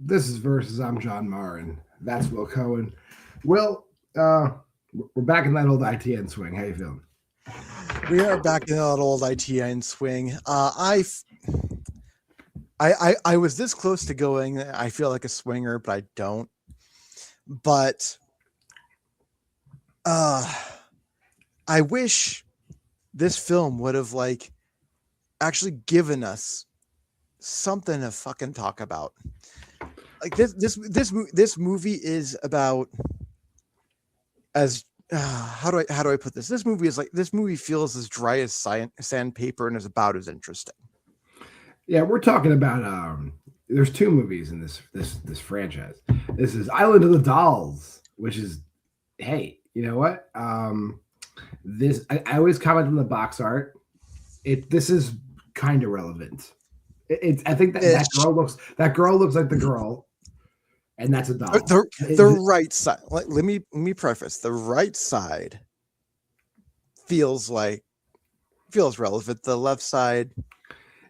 This is Versus. I'm John Maher, and that's Will Cohen. Will, we're back in that old ITN swing. How you feeling? We are back in that old ITN swing. I was this close to going. I feel like a swinger, but I don't. But I wish this film would have actually given us something to fucking talk about. Like this movie is about how do I put this? This movie feels as dry as sandpaper and is about as interesting. Yeah, we're talking about there's two movies in this franchise. This is Island of the Dolls, which is, hey, you know what? This I always comment on the box art. This is kind of relevant. I think that girl looks like the girl, and that's a doll. The right side. Let me preface. The right side feels relevant. The left side.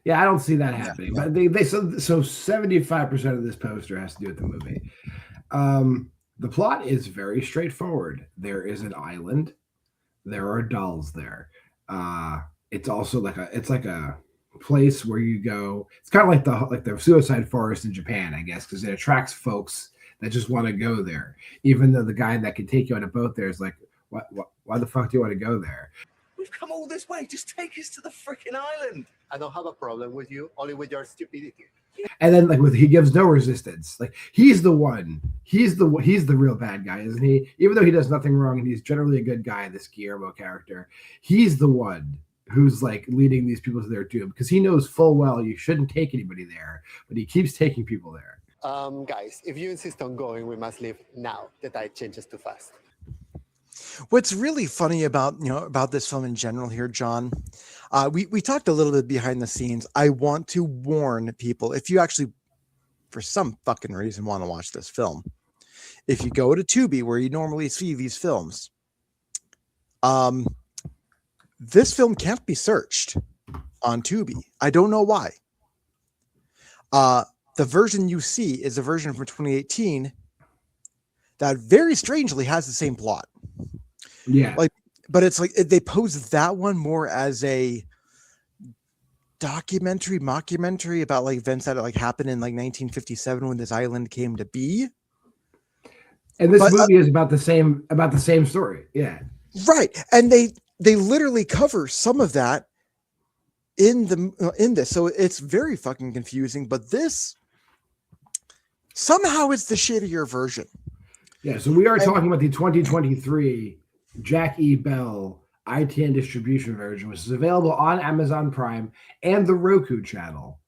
Yeah, I don't see that happening. Yeah. But they so 75% of this poster has to do with the movie. The plot is very straightforward. There is an island. There are dolls there. It's also like a place where you go. It's kind of like the suicide forest in Japan, I guess, because it attracts folks that just want to go there. Even though the guy that can take you on a boat there is like, why the fuck do you want to go there? We've come all this way. Just take us to the freaking island. I don't have a problem with you, only with your stupidity. And then he gives no resistance. Like he's the real bad guy, isn't he? Even though he does nothing wrong and he's generally a good guy, this Guillermo character, he's the one who's leading these people to their doom because he knows full well you shouldn't take anybody there, but he keeps taking people there. Guys, if you insist on going, we must leave now. The tide changes too fast. What's really funny about this film in general here, John, we talked a little bit behind the scenes. I want to warn people, if you actually, for some fucking reason, want to watch this film, if you go to Tubi where you normally see these films, this film can't be searched on Tubi. I don't know why. The version you see is a version from 2018 that very strangely has the same plot. Yeah. But it's they pose that one more as a mockumentary about events that happened in 1957 when this island came to be. And this movie is about the same story. Yeah. Right. And they literally cover some of that in this. So it's very fucking confusing, but this somehow is the shittier version. Yeah, so we are talking about the 2023 Jack E. Bell ITN distribution version, which is available on Amazon Prime and the Roku channel.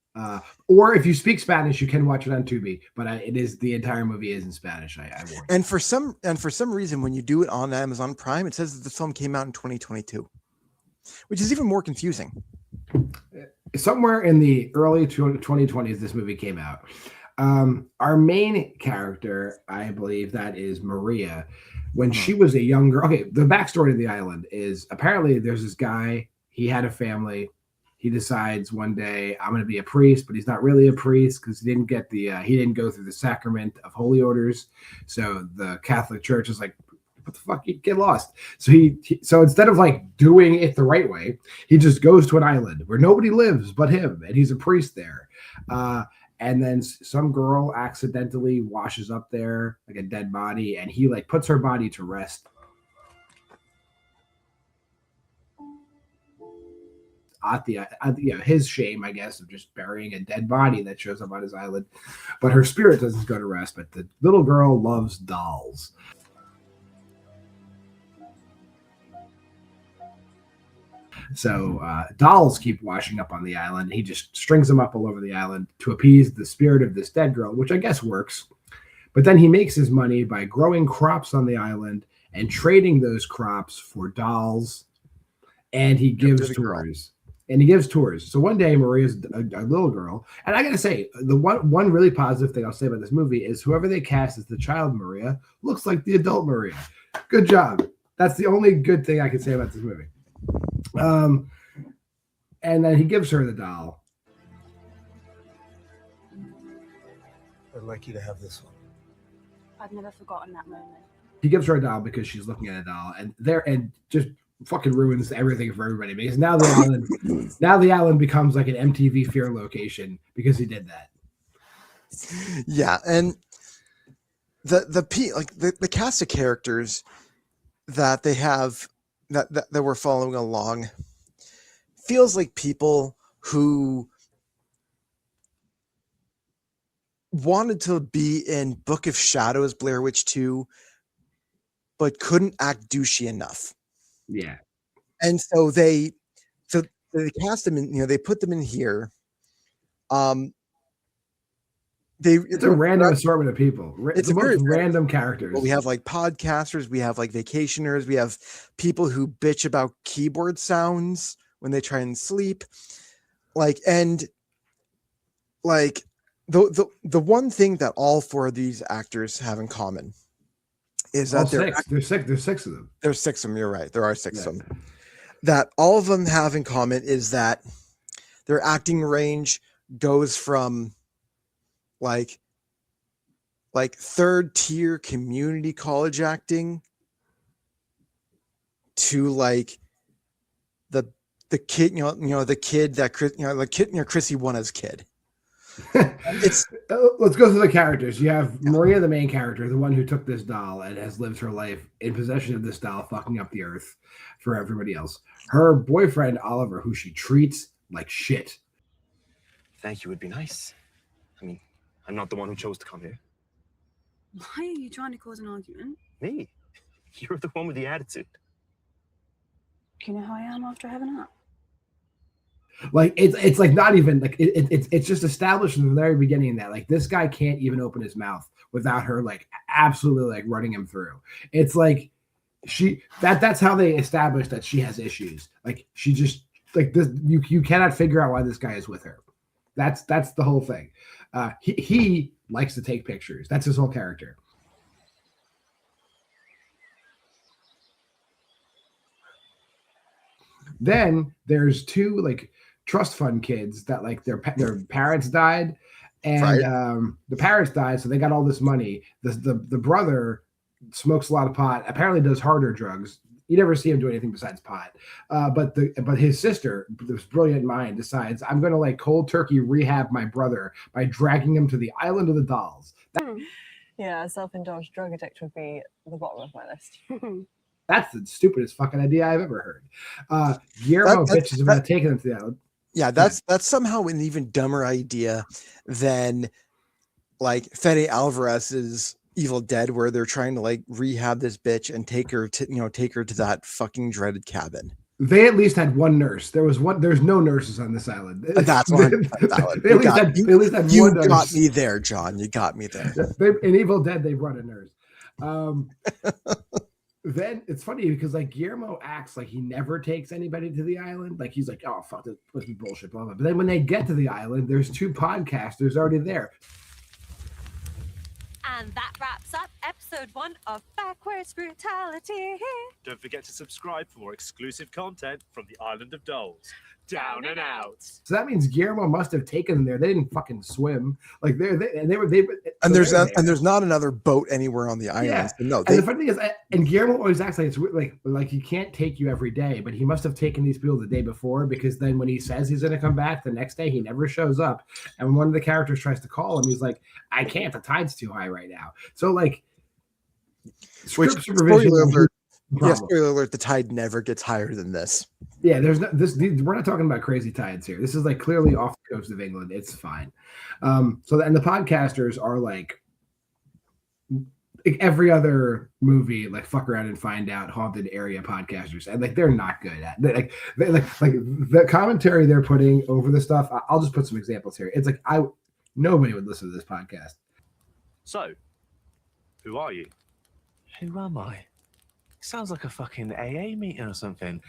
Or if you speak Spanish, you can watch it on Tubi. But the entire movie is in Spanish. I warn you. And for some reason, when you do it on Amazon Prime, it says that the film came out in 2022, which is even more confusing. Somewhere in the early 2020s, this movie came out. Our main character, I believe that is Maria, when she was a young girl. Okay, the backstory of the island is apparently there's this guy, he had a family. He decides one day, I'm going to be a priest, but he's not really a priest because he didn't go through the sacrament of holy orders. So the Catholic Church is like, what the fuck, you get lost. So instead of doing it the right way, he just goes to an island where nobody lives but him, and he's a priest there. And then some girl accidentally washes up there like a dead body, and he puts her body to rest. His shame, I guess, of just burying a dead body that shows up on his island. But her spirit doesn't go to rest. But the little girl loves dolls. So dolls keep washing up on the island. And he just strings them up all over the island to appease the spirit of this dead girl, which I guess works. But then he makes his money by growing crops on the island and trading those crops for dolls. And he gives tours. So one day, Maria's a little girl. And I got to say, the one really positive thing I'll say about this movie is whoever they cast as the child Maria looks like the adult Maria. Good job. That's the only good thing I can say about this movie. And then he gives her the doll. I'd like you to have this one. I've never forgotten that moment. He gives her a doll because she's looking at a doll, and just fucking ruins everything for everybody, because now the island becomes like an MTV Fear location because he did that. Yeah, and the cast of characters that they have that we're following along feels like people who wanted to be in Book of Shadows, Blair Witch 2, but couldn't act douchey enough. Yeah. And so they cast them in, they put them in here. It's a random assortment of people. It's the a very most random characters. Well, we have like podcasters, we have like vacationers, we have people who bitch about keyboard sounds when they try and sleep. The one thing that all four of these actors have in common is that there's six of them. There's six of them. You're right. There are six of them. That all of them have in common is that their acting range goes from like third tier community college acting to like the kid, the kid that Chrissy Wana's kid. Let's go through the characters. You have Maria, the main character, the one who took this doll and has lived her life in possession of this doll, fucking up the earth for everybody else. Her boyfriend, Oliver, who she treats like shit. Thank you would be nice. I mean, I'm not the one who chose to come here. Why are you trying to cause an argument? Me? You're the one with the attitude. Do you know how I am after having up? Like it's like not even like it's just established from the very beginning that like this guy can't even open his mouth without her like absolutely like running him through. It's like that's how they establish that she has issues. Like she just like this you cannot figure out why this guy is with her. That's the whole thing. He likes to take pictures. That's his whole character. Then there's two like trust fund kids that like their parents died, and the parents died, so they got all this money. The brother smokes a lot of pot. Apparently, does harder drugs. You never see him do anything besides pot. But his sister, this brilliant mind, decides I'm going to like cold turkey rehab my brother by dragging him to the island of the dolls. Yeah, a self-indulged drug addict would be the bottom of my list. That's the stupidest fucking idea I've ever heard. Guillermo bitches about taking them to the island. Yeah, that's somehow an even dumber idea than like Fede Alvarez's Evil Dead, where they're trying to like rehab this bitch and take her to that fucking dreaded cabin. They at least had one nurse. There's no nurses on this island. That's valid. They at least had you one nurse. got me there, John. You got me there. In Evil Dead, they brought a nurse. Then it's funny because like Guillermo acts like he never takes anybody to the island. Like he's like, oh fuck, this must be bullshit, blah blah. But then when they get to the island, there's two podcasters already there. And that wraps up episode 1 of Backwards Brutality. Don't forget to subscribe for more exclusive content from the Island of Dolls. Down and out. So that means Guillermo must have taken them there. They didn't fucking swim. Like they were. And there's not another boat anywhere on the island. Yeah. So no. And the funny thing is, and Guillermo always acts like it's like he can't take you every day, but he must have taken these people the day before, because then when he says he's going to come back the next day, he never shows up. And when one of the characters tries to call him, he's like, "I can't. The tide's too high right now." So like, script supervision. Yeah, spoiler alert, the tide never gets higher than this. Yeah, we're not talking about crazy tides here. This is like clearly off the coast of England. It's fine. And the podcasters are like every other movie, like Fuck Around and Find Out, haunted area podcasters, and like they're not good at it. Like the commentary they're putting over the stuff. I'll just put some examples here. It's like nobody would listen to this podcast. So, who are you? Who am I? Sounds like a fucking AA meeting or something.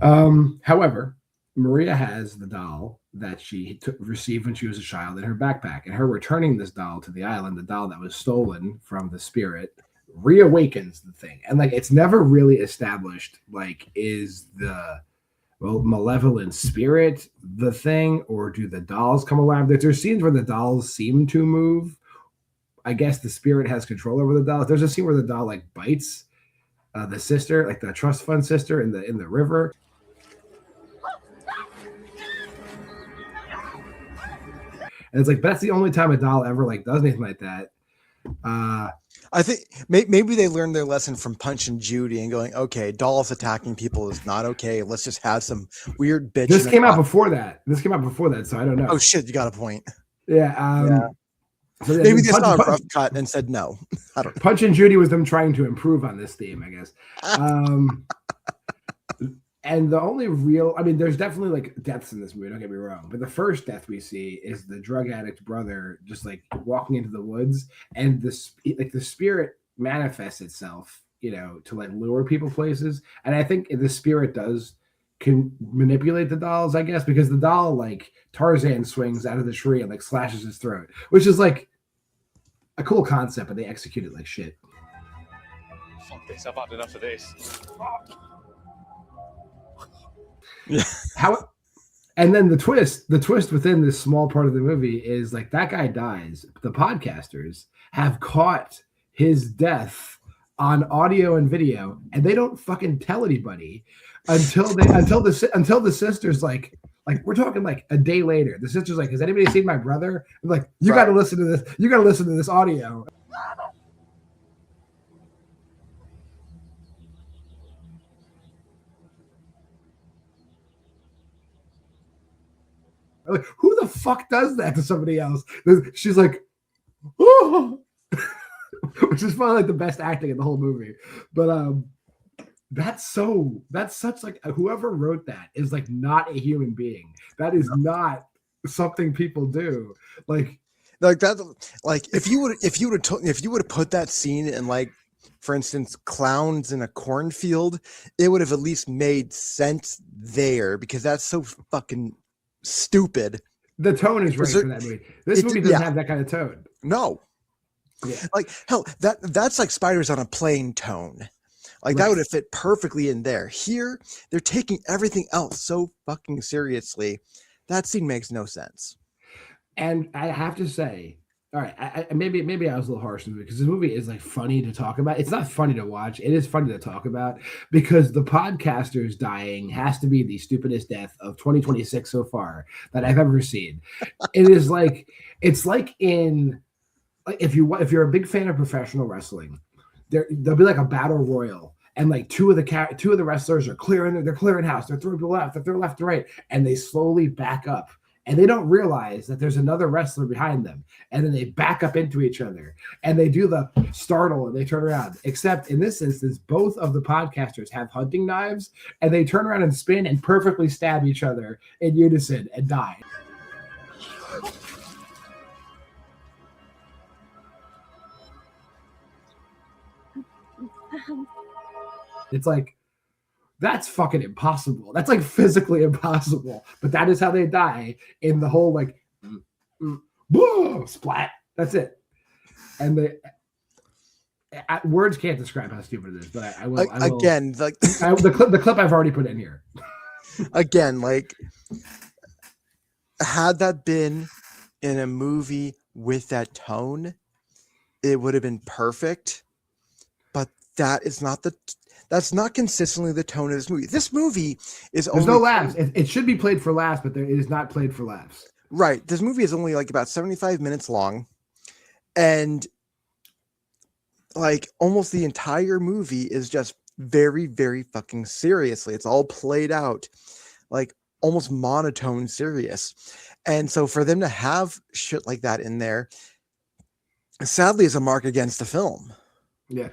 However, Maria has the doll that she received when she was a child in her backpack, and her returning this doll to the island, the doll that was stolen from the spirit, reawakens the thing. And like, it's never really established, like, is the malevolent spirit the thing, or do the dolls come alive? There's scenes where the dolls seem to move, I guess the spirit has control over the doll. There's a scene where the doll like bites the sister, like the trust fund sister in the river. And it's like that's the only time a doll ever like does anything like that. I think maybe they learned their lesson from Punch and Judy and going, okay, dolls attacking people is not okay. Let's just have some weird bitch. This came out before that. So I don't know. Oh shit, you got a point. Yeah. So maybe they saw a rough cut and said no. I don't know. Punch and Judy was them trying to improve on this theme, I guess. And the only real, I mean, there's definitely like deaths in this movie, don't get me wrong. But the first death we see is the drug addict brother just like walking into the woods, and the spirit manifests itself, to like lure people places. And I think the spirit can manipulate the dolls, I guess, because the doll, like Tarzan, swings out of the tree and like slashes his throat, which is like a cool concept, but they execute it like shit. Fuck this, I've had enough of this. And then the twist within this small part of the movie is like that guy dies. The podcasters have caught his death on audio and video, and they don't fucking tell anybody until the sister's like we're talking like a day later. The sister's like, has anybody seen my brother? I'm like, you got to listen to this. You got to listen to this audio. Like, who the fuck does that to somebody else? She's like, oh, which is probably like the best acting in the whole movie. But that's such like whoever wrote that is like not a human being. That is not something people do. Like that. Like if you would have put that scene in like, for instance, clowns in a cornfield, it would have at least made sense there, because that's so fucking stupid. The tone is right for that movie. This movie doesn't have that kind of tone. No. Yeah. Like hell, that's like Spiders on a Plane tone. Like that would have fit perfectly in there. Here, they're taking everything else so fucking seriously. That scene makes no sense. And I have to say, all right, maybe I was a little harsh in it, because this movie is like funny to talk about. It's not funny to watch. It is funny to talk about, because the podcasters dying has to be the stupidest death of 2026 so far that I've ever seen. It is like, it's like in, like if you're a big fan of professional wrestling, there'll be like a battle royal, and like two of the wrestlers are clearing house. They're throwing people left, they're throwing left to right, and they slowly back up. And they don't realize that there's another wrestler behind them. And then they back up into each other. And they do the startle and they turn around. Except in this instance, both of the podcasters have hunting knives. And they turn around and spin and perfectly stab each other in unison and die. It's like, that's fucking impossible. That's like physically impossible. But that is how they die in the whole like whoa, splat. That's it. And words can't describe how stupid it is. But I will again, like the clip I've already put in here. Again, like had that been in a movie with that tone, it would have been perfect. But that's not consistently the tone of this movie. This movie is there's no laughs. It should be played for laughs, but it is not played for laughs. Right. This movie is only like about 75 minutes long, and like almost the entire movie is just very, very fucking seriously. It's all played out like almost monotone serious. And so for them to have shit like that in there, sadly, is a mark against the film. Yeah.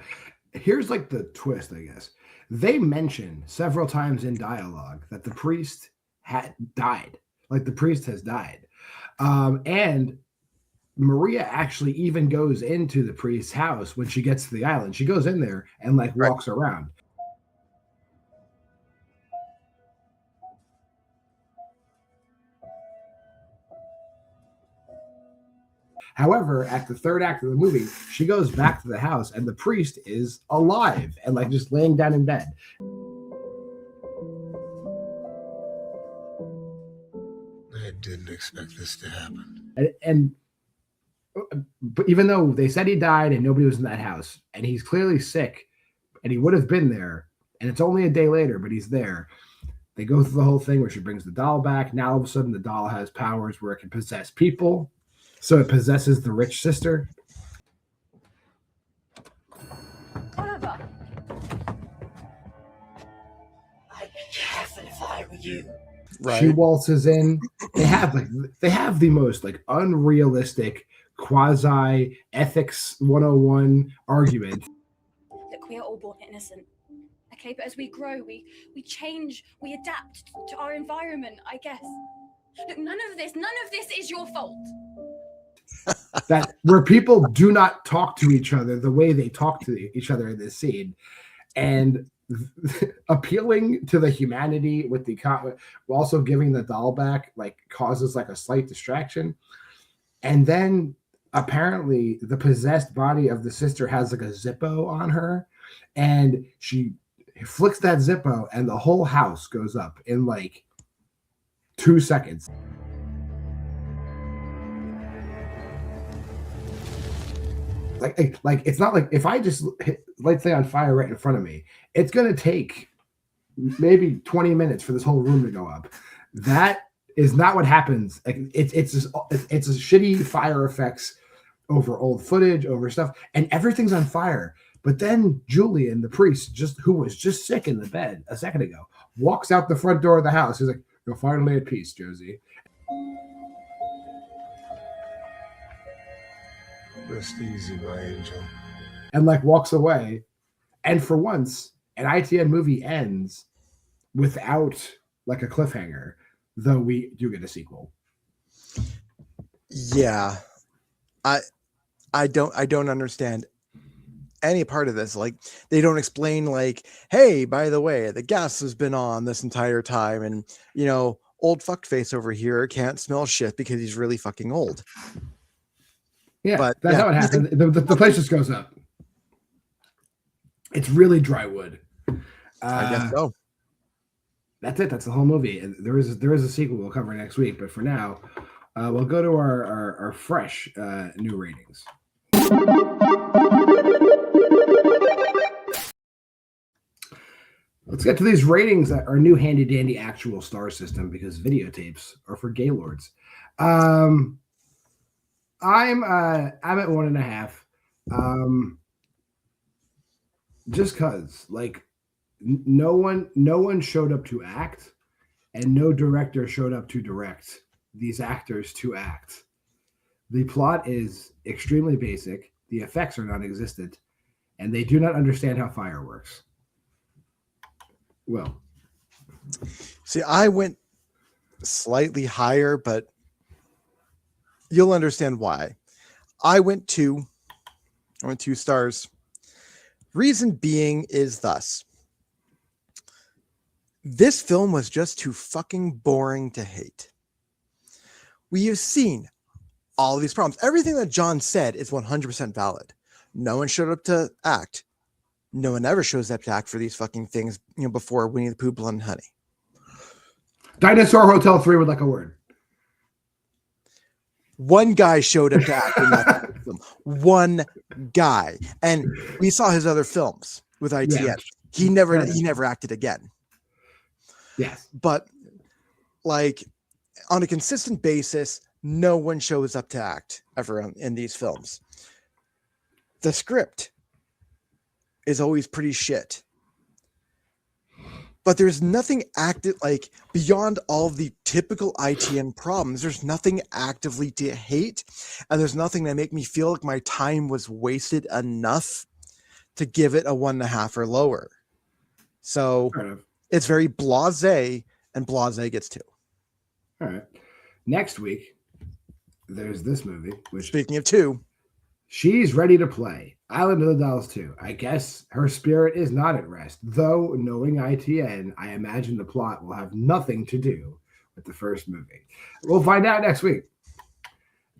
Here's like the twist, I guess. They mention several times in dialogue that the priest had died. Like the priest has died. And Maria actually even goes into the priest's house when she gets to the island. She goes in there and like walks around. However, at the third act of the movie, she goes back to the house and the priest is alive and like just laying down in bed. I didn't expect this to happen. And but even though they said he died and nobody was in that house, and he's clearly sick, and he would have been there, and it's only a day later, but he's there. They go through the whole thing where she brings the doll back. Now all of a sudden the doll has powers where it can possess people, so it possesses the rich sister. Oliver. I'd be careful if I were you. Right. She waltzes in. They have the most like unrealistic quasi ethics 101 argument. Look, we are all born innocent. Okay, but as we grow, we change, we adapt to our environment, I guess. Look, none of this is your fault. That where people do not talk to each other the way they talk to each other in this scene, and appealing to the humanity with the also giving the doll back like causes like a slight distraction, and then apparently the possessed body of the sister has like a Zippo on her, and she flicks that Zippo and the whole house goes up in like 2 seconds. Like it's not like if I just light thing on fire right in front of me, it's gonna take maybe 20 minutes for this whole room to go up. That is not what happens. It's a shitty fire effects over old footage, over stuff, and everything's on fire. But then Julian, the priest, who was just sick in the bed a second ago, walks out the front door of the house. He's like, "You're finally at peace, Josie." Rest easy, my angel. And like walks away. And for once, an ITN movie ends without like a cliffhanger, though we do get a sequel. Yeah. I don't understand any part of this. Like they don't explain like, hey, by the way, the gas has been on this entire time, and you know, old fuckface over here can't smell shit because he's really fucking old. Yeah, but that's how it happens. The place just goes up. It's really dry wood. I guess so. That's it. That's the whole movie. And there is a sequel we'll cover next week. But for now, we'll go to our fresh new ratings. Let's get to these ratings that are new handy dandy actual star system, because videotapes are for gaylords. I'm at 1.5. Just cause like no one showed up to act, and no director showed up to direct these actors to act. The plot is extremely basic. The effects are non-existent, and they do not understand how fire works. Well, see, I went slightly higher, but you'll understand why. I went 2 stars. Reason being is thus. This film was just too fucking boring to hate. We have seen all of these problems. Everything that John said is 100% valid. No one showed up to act. No one ever shows up to act for these fucking things, you know, before Winnie the Pooh, Blood and Honey. Dinosaur Hotel 3 would like a word. One guy showed up to act in that film. One guy. And we saw his other films with ITN. Yeah. He never acted again. Yes. But like on a consistent basis, no one shows up to act ever in these films. The script is always pretty shit. But there's nothing active, like beyond all the typical ITN problems, there's nothing actively to hate. And there's nothing that make me feel like my time was wasted enough to give it a 1.5 or lower. So it's very blasé, and blasé gets 2. All right. Next week, there's this movie. Which, speaking of 2, She's Ready to Play. Island of the Dolls 2. I guess her spirit is not at rest. Though, knowing ITN, I imagine the plot will have nothing to do with the first movie. We'll find out next week.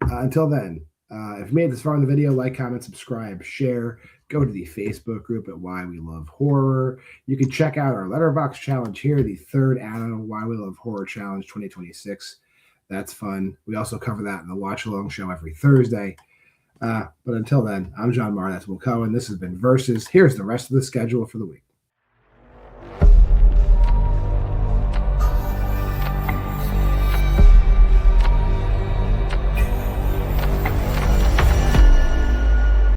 Until then, if you made this far in the video, like, comment, subscribe, share. Go to the Facebook group at Why We Love Horror. You can check out our Letterboxd challenge here, the third annual Why We Love Horror Challenge 2026. That's fun. We also cover that in the watch along show every Thursday. But until then, I'm JWMaher. That's Will Cohen. This has been Versus. Here's the rest of the schedule for the week.